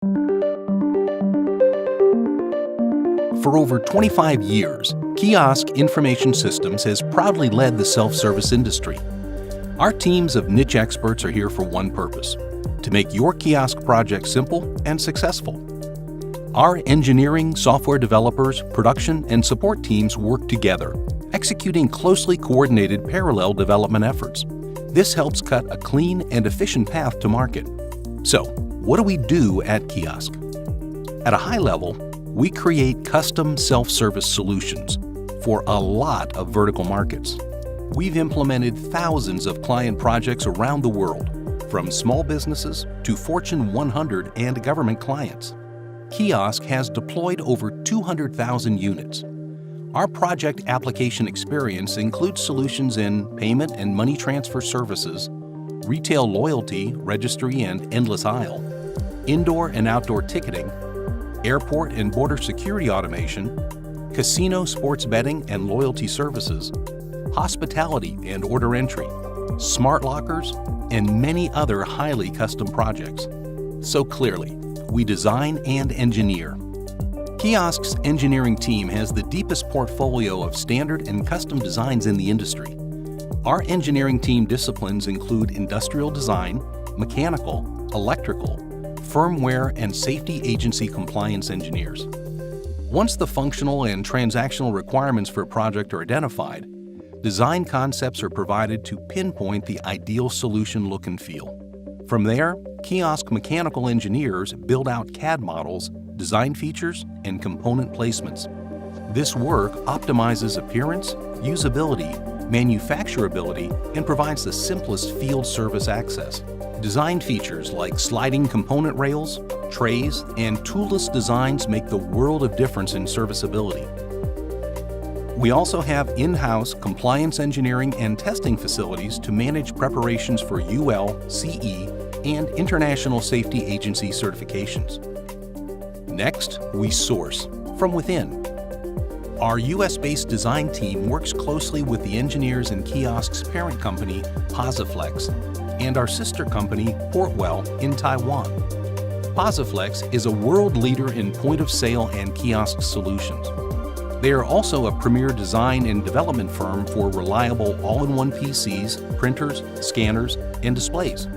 For over 25 years, KIOSK Information Systems has proudly led the self-service industry. Our teams of niche experts are here for one purpose: to make your kiosk project simple and successful. Our engineering, software developers, production, and support teams work together, executing closely coordinated parallel development efforts. This helps cut a clean and efficient path to market. So, what do we do at KIOSK? At a high level, we create custom self-service solutions for a lot of vertical markets. We've implemented thousands of client projects around the world, from small businesses to Fortune 100 and government clients. KIOSK has deployed over 200,000 units. Our project application experience includes solutions in payment and money transfer services, retail loyalty, registry and endless aisle, indoor and outdoor ticketing, airport and border security automation, casino, sports betting and loyalty services, hospitality and order entry, smart lockers, and many other highly custom projects. So clearly, we design and engineer. KIOSK's engineering team has the deepest portfolio of standard and custom designs in the industry. Our engineering team disciplines include industrial design, mechanical, electrical, firmware, and safety agency compliance engineers. Once the functional and transactional requirements for a project are identified, design concepts are provided to pinpoint the ideal solution look and feel. From there, KIOSK mechanical engineers build out CAD models, design features, and component placements. This work optimizes appearance, usability, manufacturability, and provides the simplest field service access. Design features like sliding component rails, trays, and toolless designs make the world of difference in serviceability. We also have in-house compliance engineering and testing facilities to manage preparations for UL, CE, and International Safety Agency certifications. Next, we source from within. Our US-based design team works closely with the engineers in KIOSK's parent company, Posiflex, and our sister company, Portwell, in Taiwan. Posiflex is a world leader in point-of-sale and kiosk solutions. They are also a premier design and development firm for reliable all-in-one PCs, printers, scanners, and displays.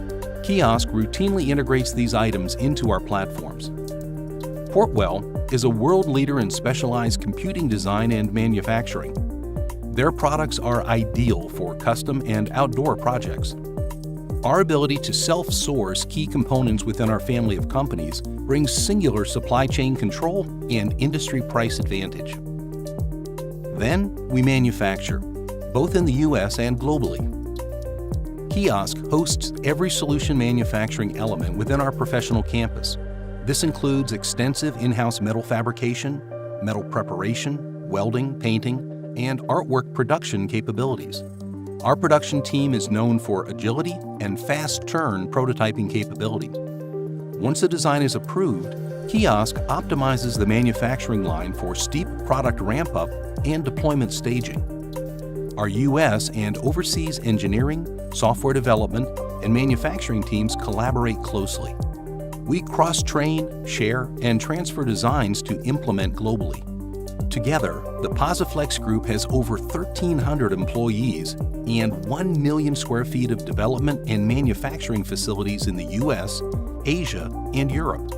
KIOSK routinely integrates these items into our platforms. Portwell is a world leader in specialized computing design and manufacturing. Their products are ideal for custom and outdoor projects. Our ability to self-source key components within our family of companies brings singular supply chain control and industry price advantage. Then we manufacture, both in the US and globally. KIOSK hosts every solution manufacturing element within our professional campus. This includes extensive in-house metal fabrication, metal preparation, welding, painting, and artwork production capabilities. Our production team is known for agility and fast-turn prototyping capabilities. Once a design is approved, KIOSK optimizes the manufacturing line for steep product ramp-up and deployment staging. Our US and overseas engineering, software development, and manufacturing teams collaborate closely. We cross-train, share, and transfer designs to implement globally. Together, the Posiflex Group has over 1,300 employees and 1 million square feet of development and manufacturing facilities in the US, Asia, and Europe.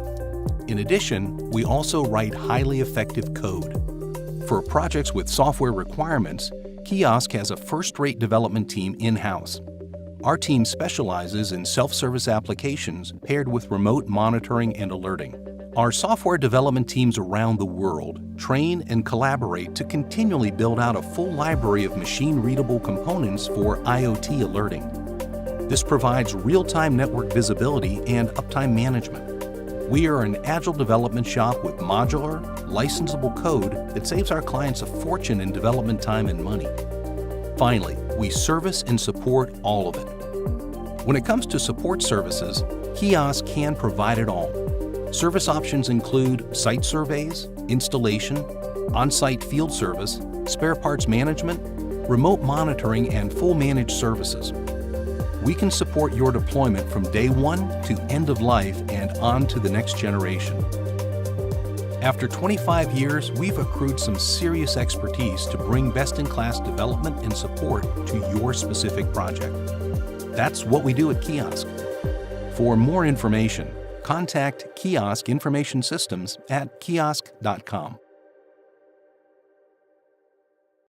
In addition, we also write highly effective code. For projects with software requirements, KIOSK has a first-rate development team in-house. Our team specializes in self-service applications paired with remote monitoring and alerting. Our software development teams around the world train and collaborate to continually build out a full library of machine-readable components for IoT alerting. This provides real-time network visibility and uptime management. We are an agile development shop with modular, licensable code that saves our clients a fortune in development time and money. Finally, we service and support all of it. When it comes to support services, KIOSK can provide it all. Service options include site surveys, installation, on-site field service, spare parts management, remote monitoring, and full managed services. We can support your deployment from day one to end of life and on to the next generation. After 25 years, we've accrued some serious expertise to bring best-in-class development and support to your specific project. That's what we do at Kiosk. For more information, contact Kiosk Information Systems at kiosk.com.